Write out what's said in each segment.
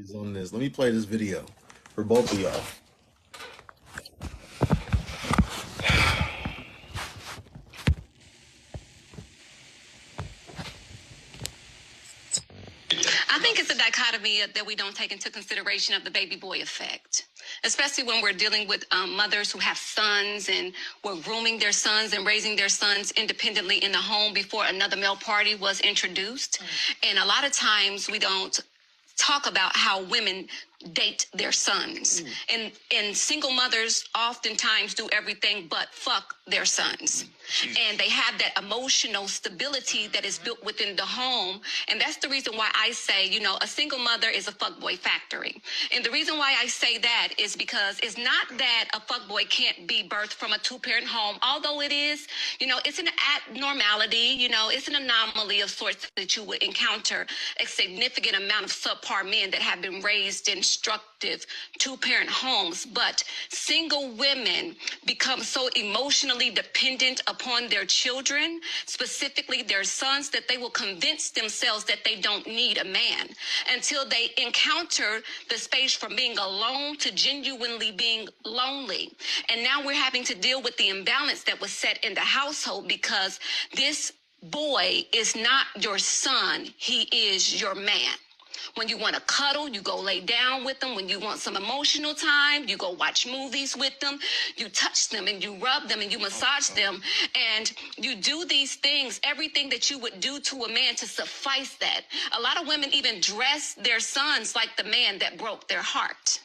On this. Let me play this video for both of y'all. I think it's a dichotomy that we don't take into consideration of the baby boy effect, especially when we're dealing with mothers who have sons and were grooming their sons and raising their sons independently in the home before another male party was introduced. And a lot of times we don't talk about how women date their sons. And single mothers oftentimes do everything but fuck their sons. And they have that emotional stability that is built within the home. And that's the reason why I say, a single mother is a fuckboy factory. And the reason why I say that is because it's not that a fuckboy can't be birthed from a two-parent home, although it is, it's an abnormality, it's an anomaly of sorts that you would encounter a significant amount of subpar men that have been raised in destructive two-parent homes. But single women become so emotionally dependent upon their children, specifically their sons, that they will convince themselves that they don't need a man until they encounter the space from being alone to genuinely being lonely. And now we're having to deal with the imbalance that was set in the household because this boy is not your son, he is your man. When you want to cuddle, you go lay down with them. When you want some emotional time, you go watch movies with them. You touch them and you rub them and you massage them. And you do these things, everything that you would do to a man to suffice that. A lot of women even dress their sons like the man that broke their heart.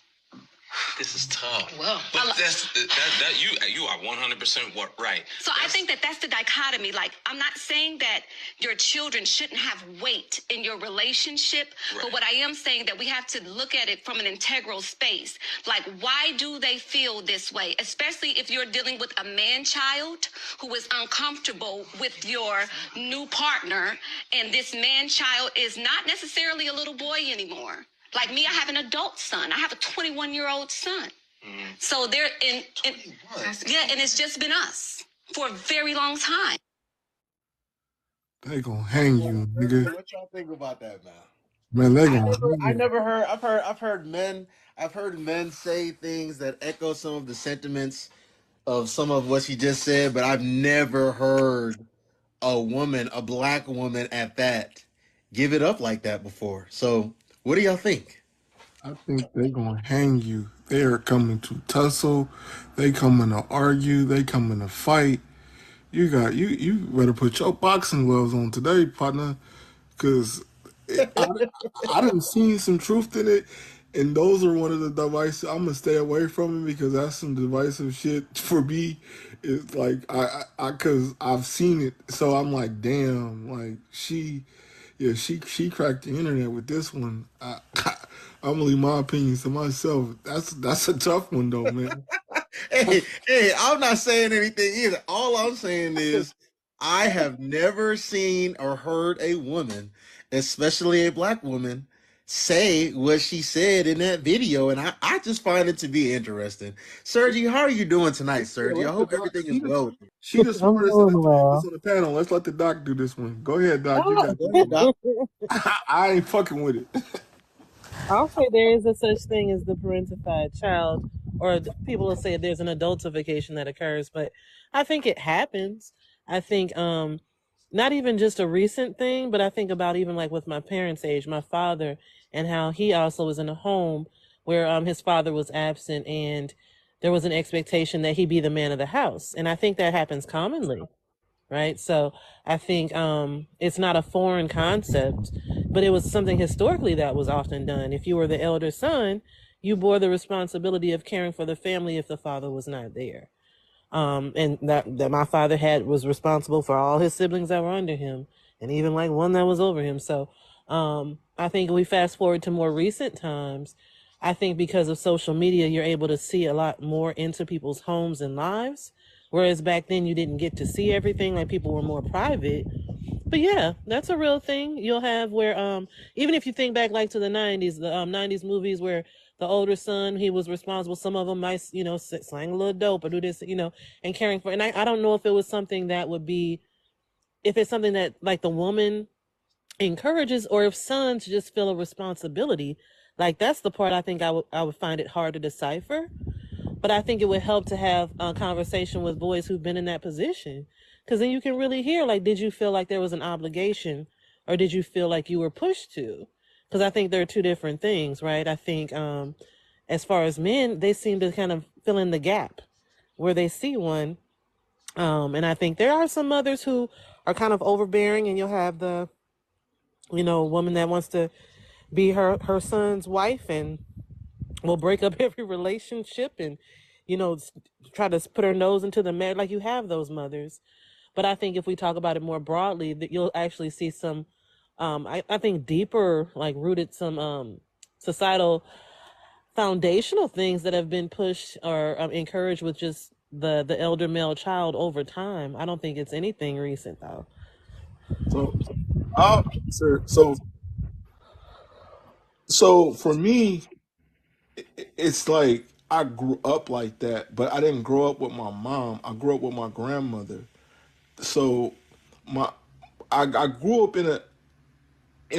This is tough. Well, but you are 100% right. So I think that's the dichotomy. Like, I'm not saying that your children shouldn't have weight in your relationship, right. But what I am saying that we have to look at it from an integral space. Like, why do they feel this way? Especially if you're dealing with a man-child who is uncomfortable with your new partner, and this man-child is not necessarily a little boy anymore. Like me, I have an adult son. I have a 21-year-old son. So they're and it's just been us for a very long time. They gonna hang you, nigga. What y'all think about that, man? Man, they gonna I never heard. I've heard men say things that echo some of the sentiments of some of what she just said, but I've never heard a black woman at that, give it up like that before. So, what do y'all think? I think they gonna hang you. They are coming to tussle. They coming to argue. They coming to fight. You better put your boxing gloves on today, partner, because I done seen some truth in it, and those are one of the devices I'm gonna stay away from it because that's some divisive shit for me. It's like cause I've seen it, so I'm like, damn, like she cracked the internet with this one. I'm gonna leave my opinions to myself. That's a tough one though, man. Hey, I'm not saying anything either. All I'm saying is I have never seen or heard a woman, especially a black woman, say what she said in that video, and I just find it to be interesting. Sergi, how are you doing tonight, Sergi? I hope everything is well with you. She the I'm smartest doing well. on the panel. Let's let the doc do this one. Go ahead, doc. You got Go ahead, Doc. I ain't fucking with it. I'll say there is a such thing as the parentified child, or people will say there's an adultification that occurs, but I think it happens. I think not even just a recent thing, but I think about even like with my parents' age, my father, and how he also was in a home where his father was absent and there was an expectation that he be the man of the house. And I think that happens commonly. Right. So I think it's not a foreign concept, but it was something historically that was often done. If you were the elder son, you bore the responsibility of caring for the family if the father was not there. And that my father was responsible for all his siblings that were under him, and even like one that was over him. So I think we fast forward to more recent times. I think because of social media, you're able to see a lot more into people's homes and lives. Whereas back then you didn't get to see everything, like people were more private. But yeah, that's a real thing. You'll have where even if you think back like to the 90s, the 90s movies where the older son, he was responsible. Some of them might, slang a little dope or do this, and caring for. And I don't know if it was something that would be, if it's something that like the woman encourages, or if sons just feel a responsibility. Like that's the part I think I would find it hard to decipher. But I think it would help to have a conversation with boys who've been in that position, because then you can really hear, like, did you feel like there was an obligation, or did you feel like you were pushed to? Because I think there are two different things, right? I think as far as men, they seem to kind of fill in the gap where they see one. And I think there are some mothers who are kind of overbearing, and you'll have the, woman that wants to be her son's wife and will break up every relationship and, try to put her nose into the marriage. Like, you have those mothers. But I think if we talk about it more broadly, that you'll actually see some, I think deeper, like rooted some societal foundational things that have been pushed or encouraged with just the elder male child over time. I don't think it's anything recent though. So, sir, so for me, it's like I grew up like that, but I didn't grow up with my mom. I grew up with my grandmother. So my I grew up in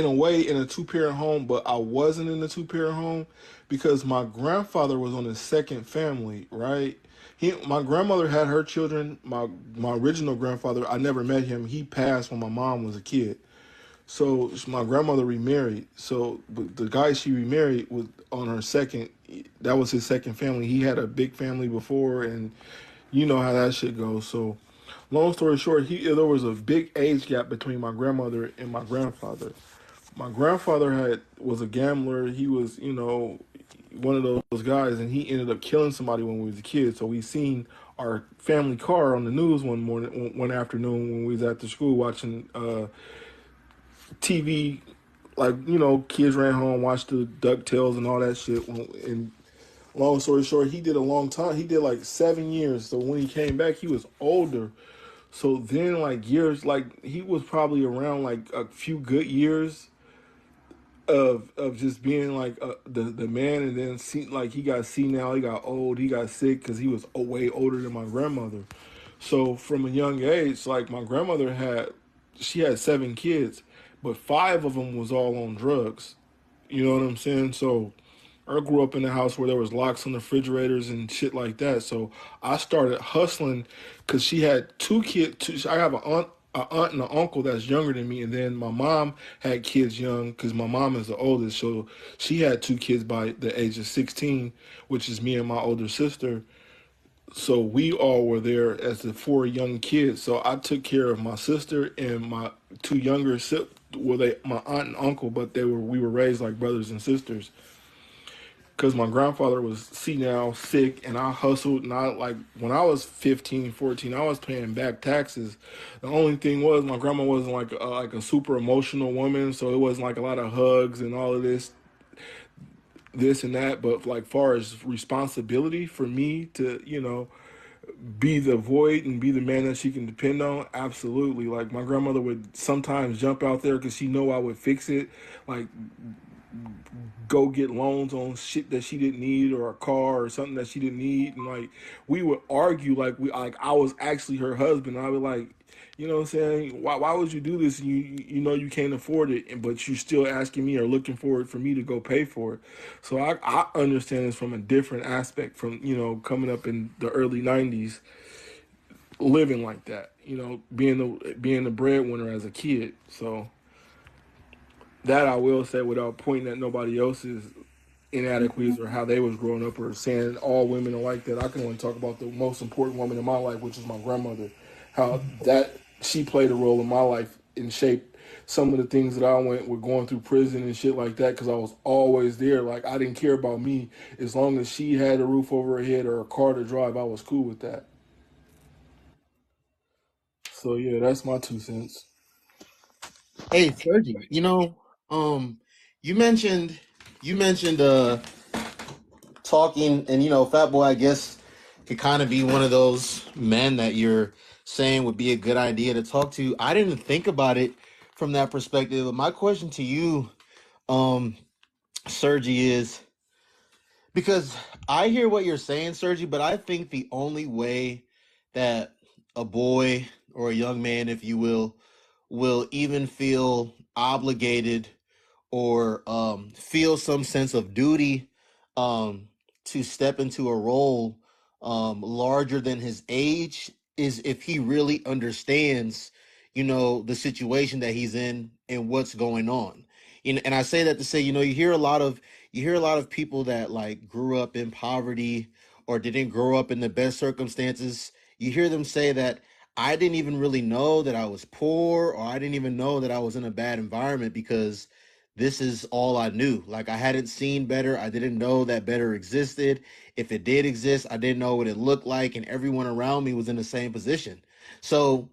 a way in a two-parent home, but I wasn't in a two-parent home because my grandfather was on his second family, right? My grandmother had her children. My original grandfather, I never met him. He passed when my mom was a kid. So my grandmother remarried. So but the guy she remarried was on her second. That was his second family. He had a big family before, and you know how that shit goes. So, long story short, there was a big age gap between my grandmother and my grandfather. My grandfather was a gambler. He was, one of those guys, and he ended up killing somebody when we was a kid. So we seen our family car on the news one afternoon when we was at the school watching TV. Like, kids ran home, watched the Ducktales and all that shit. And long story short, he did a long time. He did like 7 years. So when he came back, he was older. So then, like years, like he was probably around like a few good years of just being like the man, and then see like he got senile, he got old, he got sick because he was way older than my grandmother. So from a young age, like my grandmother she had 7 kids, but 5 of them was all on drugs. You know what I'm saying? So I grew up in a house where there was locks on the refrigerators and shit like that. So I started hustling because she had 2 kids. I have an aunt and an uncle that's younger than me, and then my mom had kids young because my mom is the oldest. So she had 2 kids by the age of 16, which is me and my older sister. So we all were there as the 4 young kids. So I took care of my sister and my 2 younger siblings. Well, they my aunt and uncle, but we were raised like brothers and sisters because my grandfather was senile, sick, and I hustled. And I like when I was 15, 14, I was paying back taxes. The only thing was my grandma wasn't like a super emotional woman, so it wasn't like a lot of hugs and all of this and that. But like far as responsibility for me to be the void and be the man that she can depend on, absolutely. Like my grandmother would sometimes jump out there because she know I would fix it. Like go get loans on shit that she didn't need or a car or something that she didn't need, and like we would argue like I was actually her husband. I would like, you know what I'm saying, why would you do this, and you know you can't afford it, but you're still asking me or looking for it for me to go pay for it. So I understand this from a different aspect, from coming up in the early 90s, living like that, being the breadwinner as a kid. So that I will say without pointing at nobody else's inadequacies or how they was growing up or saying all women are like that. I can only talk about the most important woman in my life, which is my grandmother. How that she played a role in my life and shaped some of the things that I went with going through prison and shit like that because I was always there. Like I didn't care about me as long as she had a roof over her head or a car to drive. I was cool with that. So yeah, that's my 2 cents. Hey, Sergi, um, you mentioned talking, and Fat Boy, I guess, could kind of be one of those men that you're saying would be a good idea to talk to. I didn't think about it from that perspective. But my question to you, um, Sergi, is because I hear what you're saying, Sergi, but I think the only way that a boy or a young man, if you will even feel obligated or feel some sense of duty um, to step into a role larger than his age is if he really understands, the situation that he's in and what's going on. And I say that to say, you hear a lot of people that like grew up in poverty or didn't grow up in the best circumstances. You hear them say that I didn't even really know that I was poor, or I didn't even know that I was in a bad environment because this is all I knew. Like, I hadn't seen better. I didn't know that better existed. If it did exist, I didn't know what it looked like, and everyone around me was in the same position. So,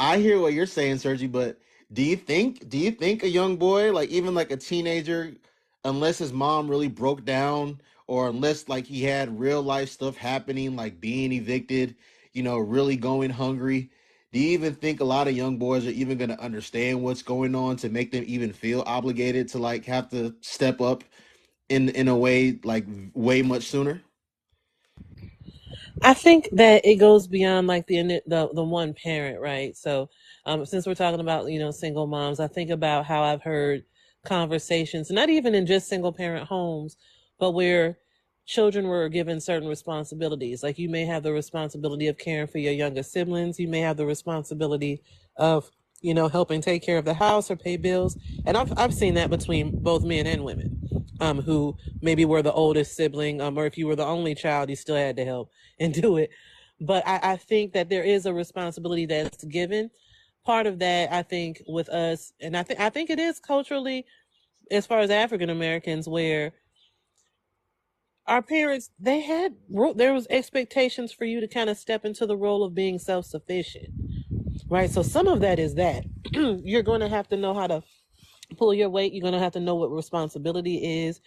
I hear what you're saying, Sergi, but do you think a young boy, like even like a teenager, unless his mom really broke down, or unless like he had real life stuff happening, like being evicted, really going hungry, do you even think a lot of young boys are even going to understand what's going on to make them even feel obligated to like have to step up in a way like way much sooner? I think that it goes beyond like the one parent, right? So, since we're talking about single moms, I think about how I've heard conversations, not even in just single parent homes, but where children were given certain responsibilities. Like you may have the responsibility of caring for your younger siblings, you may have the responsibility of helping take care of the house or pay bills, and I've seen that between both men and women, who maybe were the oldest sibling, or if you were the only child, you still had to help and do it. But I think that there is a responsibility that's given. Part of that, I think, with us, and I think it is culturally, as far as African Americans, where our parents there was expectations for you to kind of step into the role of being self sufficient, right? So some of that is that you're going to have to know how to pull your weight. You're going to have to know what responsibility is.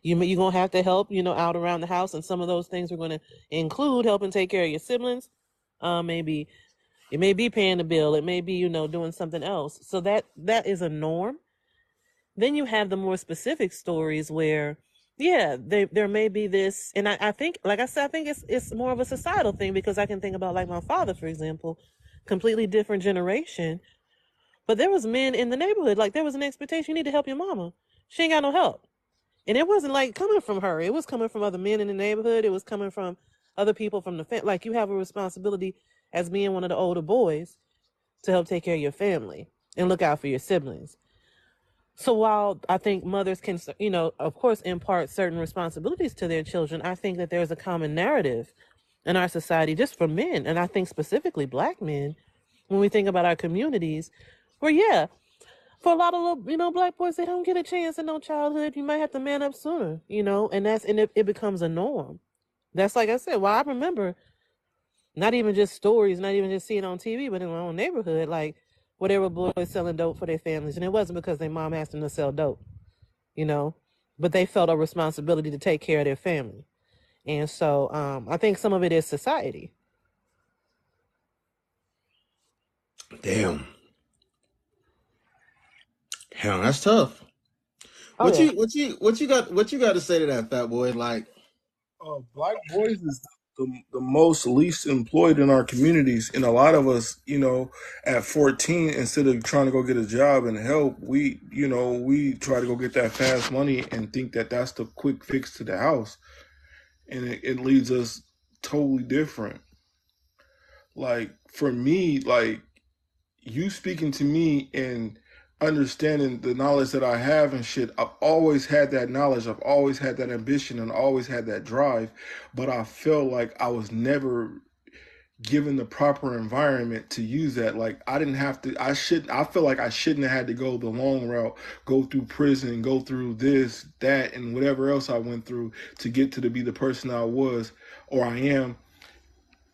You're going to have to help, out around the house. And some of those things are going to include helping take care of your siblings. Maybe it may be paying the bill. It may be, doing something else. So that is a norm. Then you have the more specific stories where, yeah, there may be this. And I think, like I said, I think it's more of a societal thing, because I can think about like my father, for example, completely different generation. But there was men in the neighborhood. Like there was an expectation, you need to help your mama. She ain't got no help. And it wasn't like coming from her. It was coming from other men in the neighborhood. It was coming from other people from the family. Like you have a responsibility as being one of the older boys to help take care of your family and look out for your siblings. So while I think mothers can, of course, impart certain responsibilities to their children, I think that there's a common narrative in our society just for men. And I think specifically black men, when we think about our communities, where, yeah, for a lot of little, black boys, they don't get a chance in no childhood. You might have to man up sooner, and it becomes a norm. That's like I said. Well, I remember not even just stories, not even just seeing on TV, but in my own neighborhood, like where there were boys selling dope for their families, and it wasn't because their mom asked them to sell dope, you know, but they felt a responsibility to take care of their family, and so I think some of it is society. Damn, damn, that's tough. Oh What yeah. you what you what you got what you got to say to that, fat boy? Like, Black boys is the most least employed in our communities, and a lot of us, at 14, instead of trying to go get a job and help, we try to go get that fast money and think that that's the quick fix to the house, and it leads us totally different. Like for me, like you speaking to me and understanding the knowledge that I have and shit, I've always had that knowledge. I've always had that ambition and always had that drive. But I felt like I was never given the proper environment to use that. Like I didn't have to, I feel like I shouldn't have had to go the long route, go through prison, go through this, that, and whatever else I went through to get to be the person I was or I am,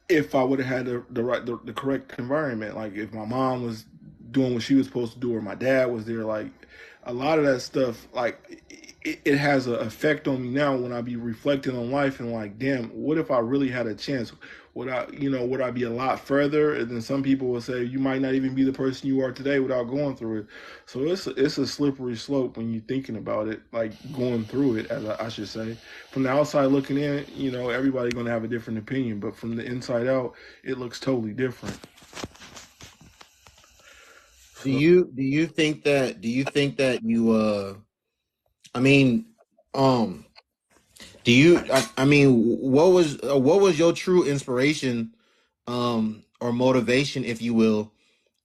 if I would have had the correct environment. Like if my mom was doing what she was supposed to do, or my dad was there, like a lot of that stuff, like it has an effect on me now when I be reflecting on life and like, damn, what if I really had a chance? Would I be a lot further? And then some people will say you might not even be the person you are today without going through it. So it's a slippery slope when you're thinking about it, like going through it, as I should say. From the outside looking in, everybody's gonna have a different opinion, but from the inside out, it looks totally different. do you think that you I mean um what was your true inspiration or motivation, if you will,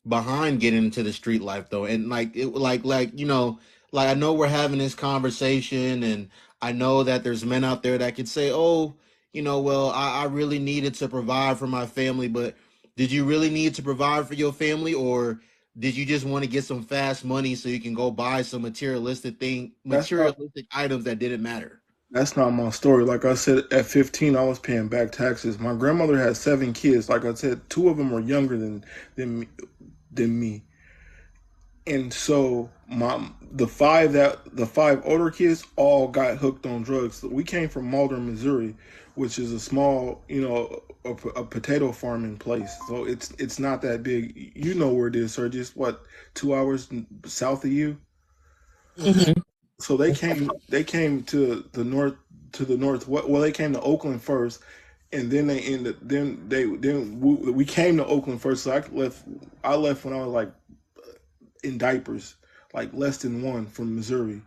behind getting into the street life though? And like I know we're having this conversation, and I know that there's men out there that could say, oh, well, I really needed to provide for my family. But did you really need to provide for your family, or did you just want to get some fast money so you can go buy some That's not materialistic items that didn't matter? that's not my story. Like I said, at 15, I was paying back taxes. My grandmother had 7 kids. Like I said, two of them were younger than me, than me. And so the five older kids all got hooked on drugs. We came from Malden, Missouri, which is a small, a potato farming place. So it's not that big. You know where it is, sir. Just what, 2 hours south of you. Mhm. So they came to the north. Well, they came to Oakland first, and then they ended. Then we came to Oakland first. So I left when I was like in diapers, like less than one, from Missouri.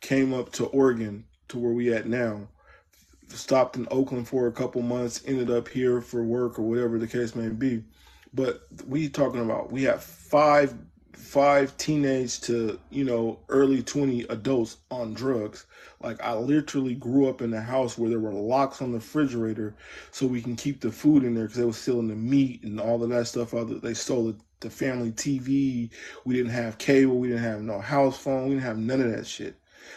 Came up to Oregon to where we at now. Stopped in Oakland for a couple months. Ended up here for work or whatever the case may be. But we have five teenage to early 20 adults on drugs. Like, I literally grew up in a house where there were locks on the refrigerator so we can keep the food in there, because they were stealing the meat and all of that stuff. They stole the family TV. We didn't have cable. We didn't have no house phone. We didn't have none of that shit.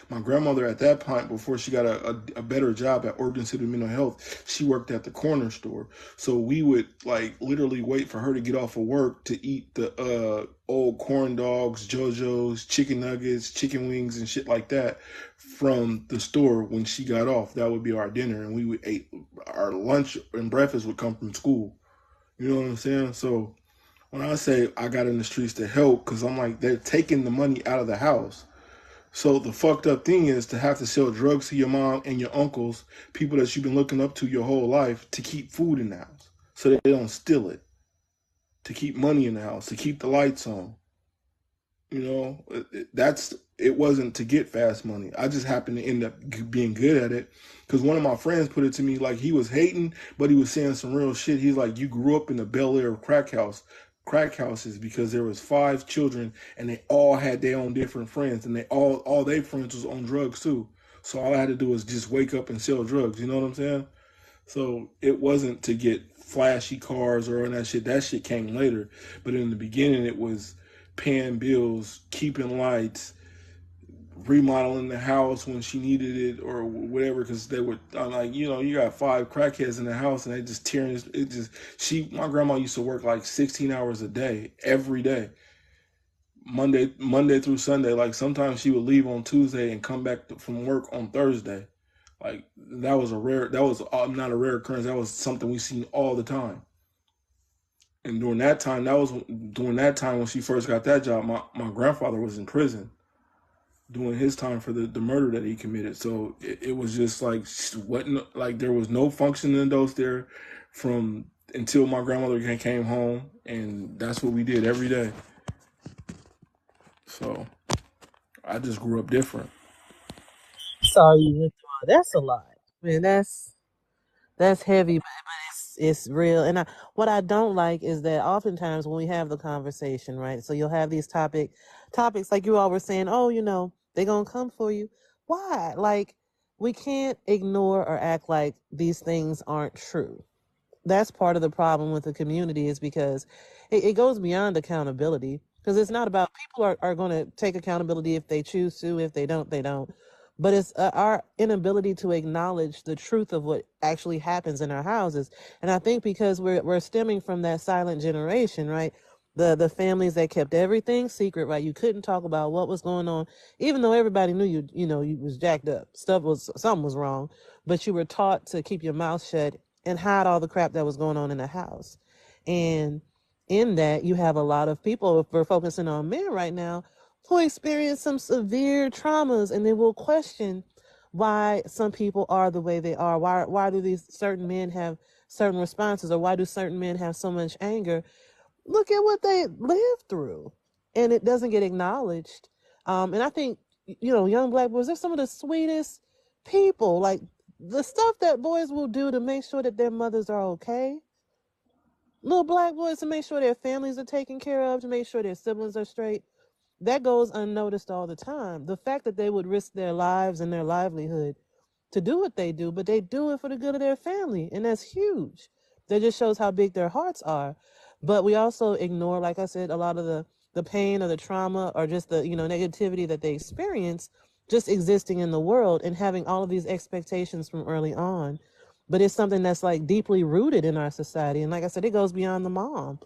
My grandmother at that point, before she got a better job at Oregon City Mental Health, she worked at the corner store. So we would like literally wait for her to get off of work to eat the old corn dogs, JoJo's, chicken nuggets, chicken wings, and shit like that from the store when she got off. That would be our dinner, and we would eat our lunch and breakfast would come from school. You know what I'm saying? So when I say I got in the streets to help, because I'm like, they're taking the money out of the house. So the fucked up thing is to have to sell drugs to your mom and your uncles, people that you've been looking up to your whole life, to keep food in the house, so they don't steal it, to keep money in the house, to keep the lights on. It wasn't to get fast money. I just happened to end up being good at it, because one of my friends put it to me like he was hating, but he was saying some real shit. He's like, you grew up in the Bel Air crack houses, because there was 5 children and they all had their own different friends, and they all their friends was on drugs too. So all I had to do was just wake up and sell drugs. You know what I'm saying? So it wasn't to get flashy cars or all that shit. That shit came later. But in the beginning, it was paying bills, keeping lights, remodeling the house when she needed it or whatever. Because they were like, you got 5 crackheads in the house and they just tearing it. My grandma used to work like 16 hours a day, every day. Monday through Sunday. Like, sometimes she would leave on Tuesday and come back from work on Thursday. Like, that was not a rare occurrence. That was something we seen all the time. And during that time when she first got that job, my grandfather was in prison doing his time for the murder that he committed. So it was just like, wasn't like there was no functioning adults there from until my grandmother came home, and that's what we did every day. So I just grew up different. Sorry you went through all. That's a lot. Man, that's heavy, but it's real. And what I don't like is that oftentimes when we have the conversation, right? So you'll have these topics like you all were saying, oh, they're gonna come for you. Why? Like, we can't ignore or act like these things aren't true. That's part of the problem with the community, is because it goes beyond accountability, because it's not about people are going to take accountability if they choose to. If they don't, but it's our inability to acknowledge the truth of what actually happens in our houses. And I think because we're stemming from that silent generation, right? The families that kept everything secret, right? You couldn't talk about what was going on, even though everybody knew you was jacked up, something was wrong, but you were taught to keep your mouth shut and hide all the crap that was going on in the house. And in that, you have a lot of people, if we're focusing on men right now, who experience some severe traumas, and they will question why some people are the way they are. Why do these certain men have certain responses, or why do certain men have so much anger? Look at what they lived through. and it doesn't get acknowledged. And I think, young black boys, they're some of the sweetest people. Like the stuff that boys will do to make sure that their mothers are okay. Little black boys to make sure their families are taken care of, to make sure their siblings are straight. That goes unnoticed all the time. The fact that they would risk their lives and their livelihood to do what they do, but they do it for the good of their family, and that's huge. That just shows how big their hearts are. But we also ignore, like I said, a lot of the pain or the trauma or just the negativity that they experience just existing in the world and having all of these expectations from early on. But it's something that's like deeply rooted in our society, and like I said, it goes beyond the mom.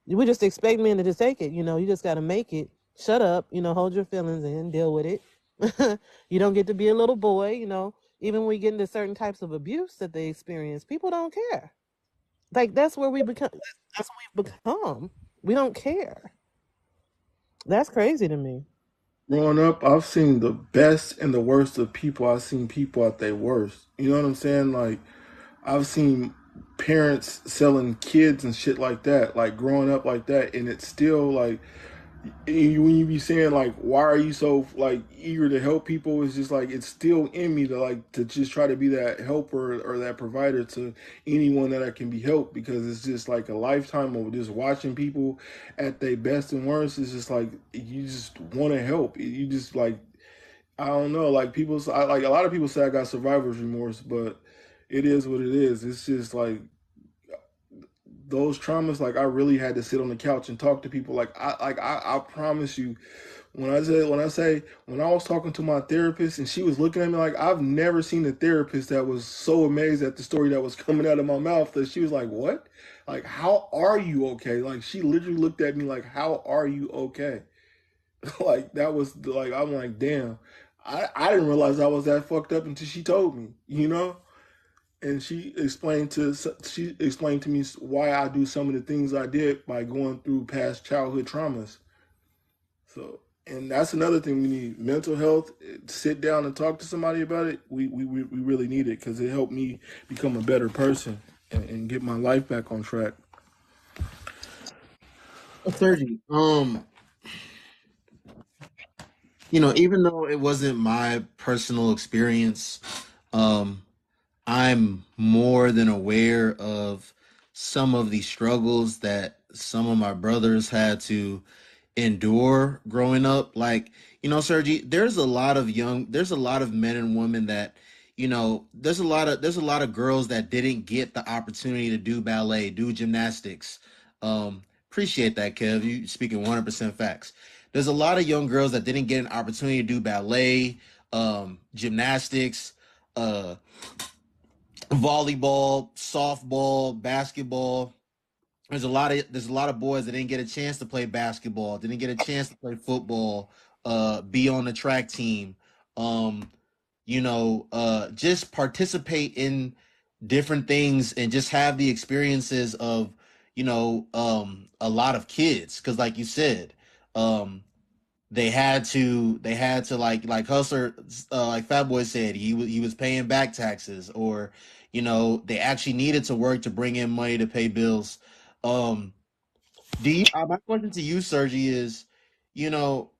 We just expect men to just take it. You just got to make it. Shut up. Hold your feelings in, deal with it. You don't get to be a little boy. Even when we get into certain types of abuse that they experience, people don't care. Like that's where we become. That's what we've become. We don't care. That's crazy to me. Growing up, I've seen the best and the worst of people. I've seen people at their worst. You know what I'm saying? Like, I've seen parents selling kids and shit like that, like growing up like that, and it's still like when you be saying like, why are you so like eager to help people? It's just like it's still in me to like to just try to be that helper or that provider to anyone that I can be helped, because it's just like a lifetime of just watching people at their best and worst. It's just like you just want to help. You just like I don't know, like like a lot of people say I got survivor's remorse, but it is what it is. It's just like those traumas, like I really had to sit on the couch and talk to people. I promise you, when I was talking to my therapist and she was looking at me like I've never seen a therapist that was so amazed at the story that was coming out of my mouth that she was like, "What? Like, how are you okay?" Like she literally looked at me like, "How are you okay?" Like that was like I'm like, damn. I didn't realize I was that fucked up until she told me, and she explained to me why I do some of the things I did by going through past childhood traumas. So, and that's another thing we need: mental health. Sit down and talk to somebody about it. We really need it because it helped me become a better person and get my life back on track. Sergi, even though it wasn't my personal experience, um, I'm more than aware of some of the struggles that some of my brothers had to endure growing up. Like, Sergi, there's a lot of men and women that, there's a lot of girls that didn't get the opportunity to do ballet, do gymnastics. Appreciate that, Kev. You speaking 100% facts. There's a lot of young girls that didn't get an opportunity to do ballet, gymnastics, uh, volleyball, softball, basketball. There's a lot of boys that didn't get a chance to play basketball, didn't get a chance to play football, be on the track team, um, just participate in different things and just have the experiences of, a lot of kids. Cause like you said, um, they had to like Hustler, like Fat Boy said, he was paying back taxes, or they actually needed to work to bring in money to pay bills. Um, my question to you, Sergi, is, you know,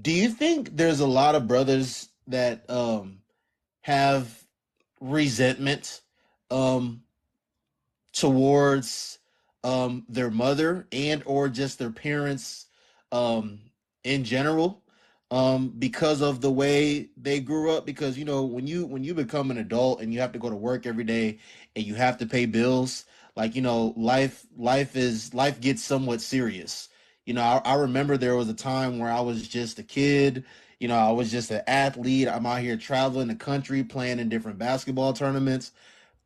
do you think there's a lot of brothers that have resentment um towards their mother and or just their parents um in general, because of the way they grew up? Because when you become an adult and you have to go to work every day and you have to pay bills, like, life gets somewhat serious. I remember there was a time where I was just a kid. I was just an athlete. I'm out here traveling the country playing in different basketball tournaments.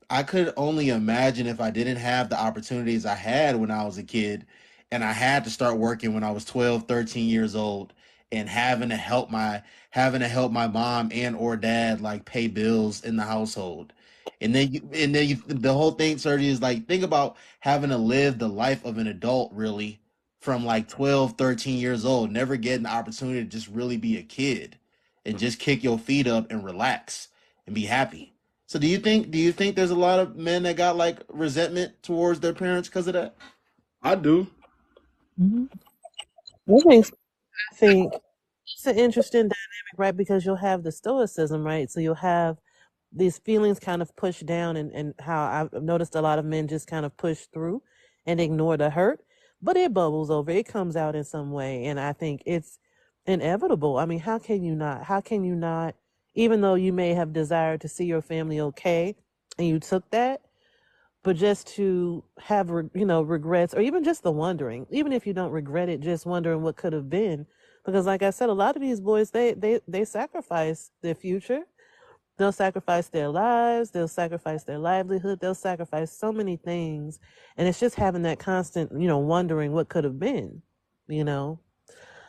I could only imagine if I didn't have the opportunities I had when I was a kid, and I had to start working when I was 12, 13 years old, and having to help my mom and or dad like pay bills in the household. The whole thing, Sergi, is like, think about having to live the life of an adult really from like 12, 13 years old, never getting the opportunity to just really be a kid and just kick your feet up and relax and be happy. So do you think there's a lot of men that got like resentment towards their parents because of that? I do. Hmm. I think it's an interesting dynamic, right? Because you'll have the stoicism, right? So you'll have these feelings kind of pushed down, and how I've noticed a lot of men just kind of push through and ignore the hurt, but it bubbles over. It comes out in some way. And I think it's inevitable. I mean, how can you not? How can you not, even though you may have desired to see your family okay and you took that, but just to have regrets, or even just the wondering, even if you don't regret it, just wondering what could have been. Because like I said, a lot of these boys, they sacrifice their future, they'll sacrifice their lives, they'll sacrifice their livelihood, they'll sacrifice so many things. And it's just having that constant, wondering what could have been, you know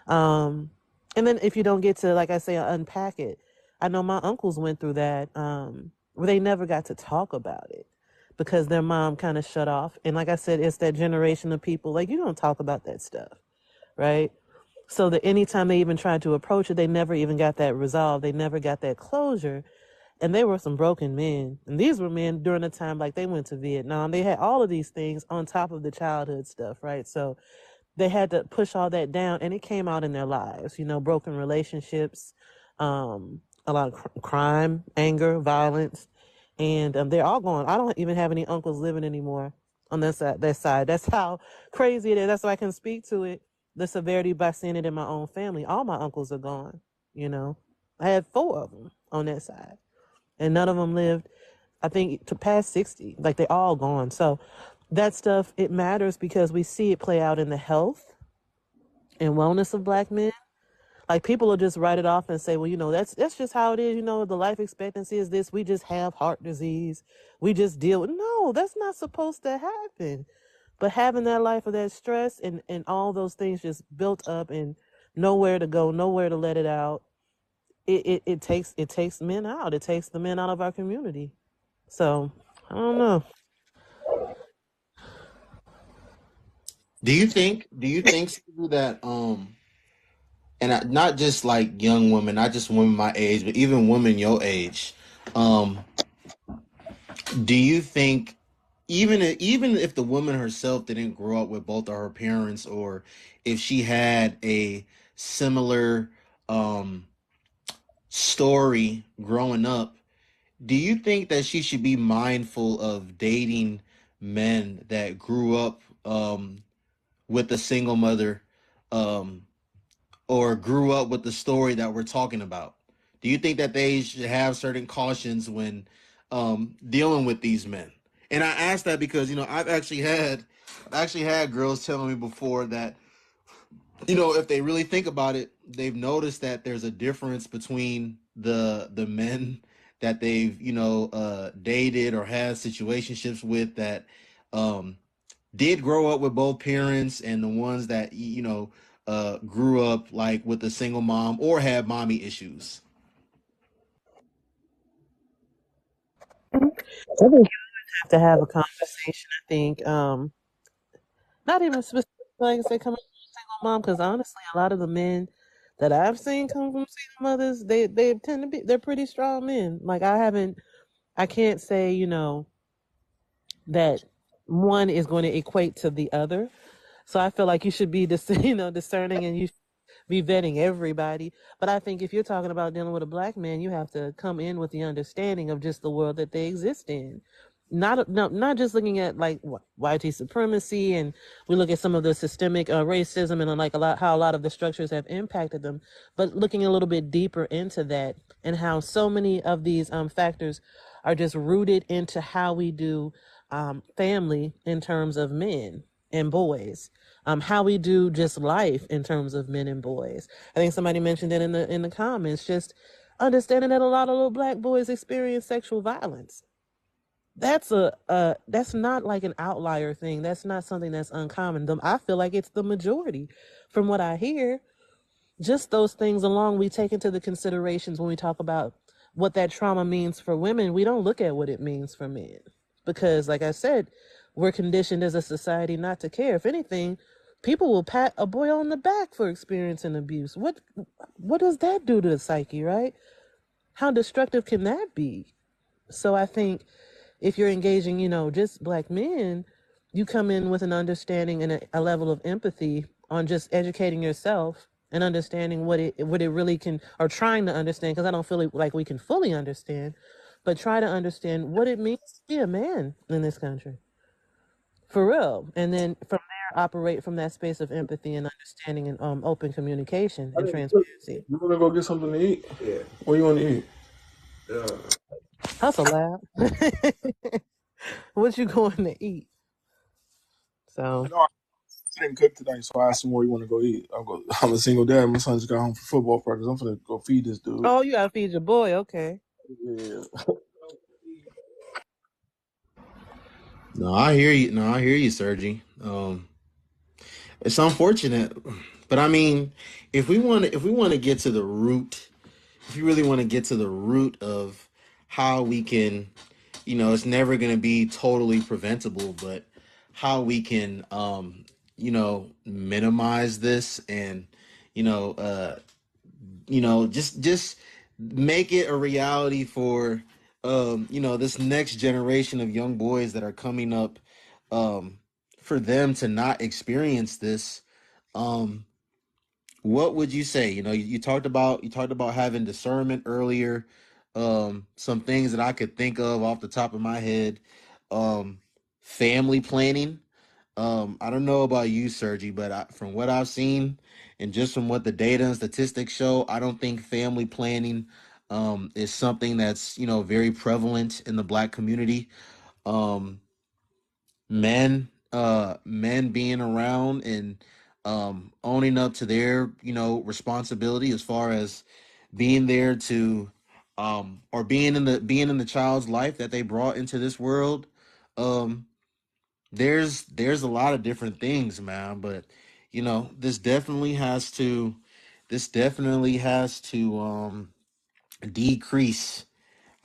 um, and then if you don't get to, like I say, unpack it, I know my uncles went through that, where they never got to talk about it because their mom kind of shut off. And like I said, it's that generation of people, like, you don't talk about that stuff, right? So that anytime they even tried to approach it, they never even got that resolved. They never got that closure. And they were some broken men. And these were men during the time, like, they went to Vietnam. They had all of these things on top of the childhood stuff, right? So they had to push all that down, and it came out in their lives, broken relationships, a lot of crime, anger, violence. And they're all gone. I don't even have any uncles living anymore on that side. That's how crazy it is. That's why I can speak to it, the severity, by seeing it in my own family. All my uncles are gone. I had 4 of them on that side, and none of them lived, I think, to past 60. Like, they all gone. So that stuff, it matters because we see it play out in the health and wellness of black men. Like, people will just write it off and say, well, that's just how it is. The life expectancy is this. We just have heart disease. We just deal with. No, that's not supposed to happen. But having that life of that stress, and all those things just built up, and nowhere to go, nowhere to let it out. It takes men out. It takes the men out of our community. So I don't know. Do you think Suzu, that and not just like young women, not just women my age, but even women your age, um do you think, even if the woman herself didn't grow up with both of her parents, or if she had a similar um story growing up, do you think that she should be mindful of dating men that grew up with a single mother, um or grew up with the story that we're talking about? Do you think that they should have certain cautions when dealing with these men? And I ask that because I've actually had girls telling me before that, if they really think about it, they've noticed that there's a difference between the men that they've dated or had situationships with, that um did grow up with both parents, and the ones that grew up like with a single mom or had mommy issues. I think you have to have a conversation. I think, not even specifically, like I say, coming from a single mom, because honestly, a lot of the men that I've seen come from single mothers, they tend to be, they're pretty strong men. Like, I can't say, that one is going to equate to the other. So I feel like you should be discerning, and you be vetting everybody. But I think if you're talking about dealing with a black man, you have to come in with the understanding of just the world that they exist in. Not just looking at, like, white supremacy, and we look at some of the systemic racism, and like how a lot of the structures have impacted them, but looking a little bit deeper into that, and how so many of these factors are just rooted into how we do family in terms of men and boys, how we do just life in terms of men and boys. I think somebody mentioned it in the comments. Just understanding that a lot of little black boys experience sexual violence. That's not like an outlier thing. That's not something that's uncommon. I feel like it's the majority, from what I hear. Just those things along, we take into the considerations when we talk about what that trauma means for women. We don't look at what it means for men, because, like I said, we're conditioned as a society not to care. If anything, people will pat a boy on the back for experiencing abuse. What does that do to the psyche, right? How destructive can that be? So I think if you're engaging, just black men, you come in with an understanding and a level of empathy on just educating yourself and understanding what it really can, or trying to understand, because I don't feel like we can fully understand, but try to understand what it means to be a man in this country. For real. And then from there operate from that space of empathy and understanding and open communication I and didn't cook. transparency. You want to go get something to eat? Yeah. What do you want to eat? Hustle loud. What you going to eat? So No, I didn't cook today, so I asked him where you want to go eat. I'm a single dad. My son just got home from football practice. I'm gonna go feed this dude. oh, you gotta feed your boy, okay. Yeah. No, I hear you. No, I hear you, Sergi. It's unfortunate, but I mean, if we want to get to the root, if you really want to get to the root of how we can, it's never going to be totally preventable, but how we can, minimize this and, you know, uh, just make it a reality for, this next generation of young boys that are coming up, um, for them to not experience this. Um, what would you say? You talked about having discernment earlier. Some things that I could think of off the top of my head. Um, family planning. I don't know about you, Sergi, but from what I've seen and just from what the data and statistics show, I don't think family planning is something that's very prevalent in the Black community. Um, men being around and owning up to their responsibility as far as being there to or being in the child's life that they brought into this world. um there's a lot of different things, man, but this definitely has to decrease.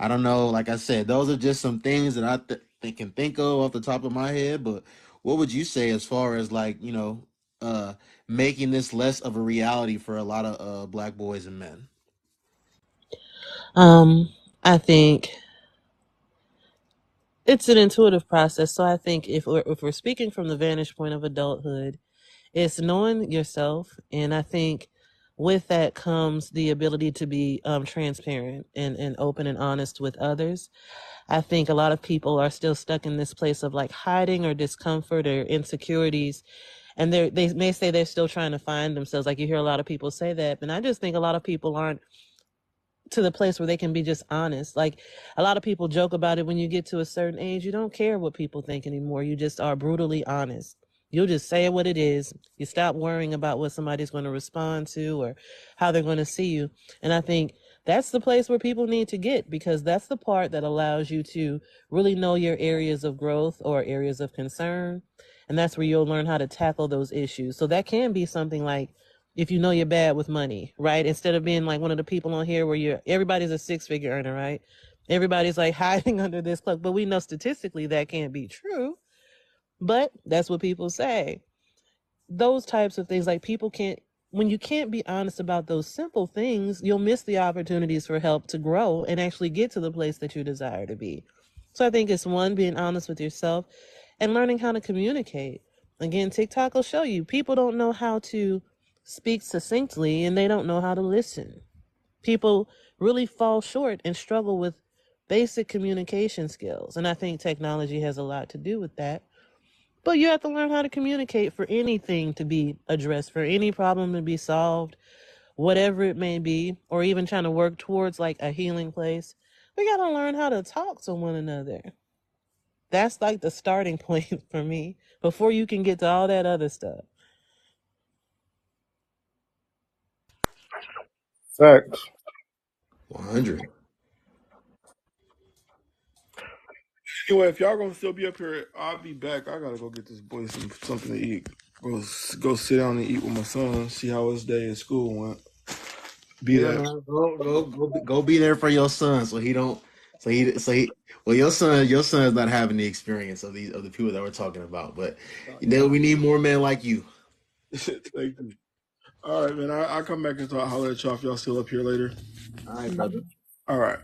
I don't know. Like I said, those are just some things that can think of off the top of my head. But what would you say as far as like uh, making this less of a reality for a lot of Black boys and men? Um, I think it's an intuitive process. So I think if we're speaking from the vantage point of adulthood, it's knowing yourself, and I think with that comes the ability to be transparent and open and honest with others. I think a lot of people are still stuck in this place of like hiding or discomfort or insecurities, and they may say they're still trying to find themselves. Like you hear a lot of people say that, and I just think a lot of people aren't to the place where they can be just honest. Like a lot of people joke about it, when you get to a certain age, you don't care what people think anymore. You just are brutally honest. You'll just say what it is. You stop worrying about what somebody's going to respond to or how they're going to see you. And I think that's the place where people need to get, because that's the part that allows you to really know your areas of growth or areas of concern. And that's where you'll learn how to tackle those issues. So that can be something like, if you know you're bad with money, right? Instead of being like one of the people on here where everybody's a six-figure earner, right? Everybody's like hiding under this cloak, but we know statistically that can't be true. But that's what people say. Those types of things, like people can't, when you can't be honest about those simple things, you'll miss the opportunities for help to grow and actually get to the place that you desire to be. So I think it's one, being honest with yourself and learning how to communicate. Again, TikTok will show you people don't know how to speak succinctly and they don't know how to listen. People really fall short and struggle with basic communication skills. And I think technology has a lot to do with that. But you have to learn how to communicate for anything to be addressed, for any problem to be solved, whatever it may be, or even trying to work towards like a healing place. We got to learn how to talk to one another. That's like the starting point for me before you can get to all that other stuff. Facts. 100. Anyway, if y'all gonna still be up here, I'll be back. I gotta go get this boy something to eat. Go sit down and eat with my son. See how his day at school went. Be Yeah, that. man. Go be there for your son, so he don't. So he. Well, your son's not having the experience of the people that we're talking about. But we need more men like you. Thank you. All right, man. I'll come back and holler at y'all if y'all still up here later. All right, brother. All right.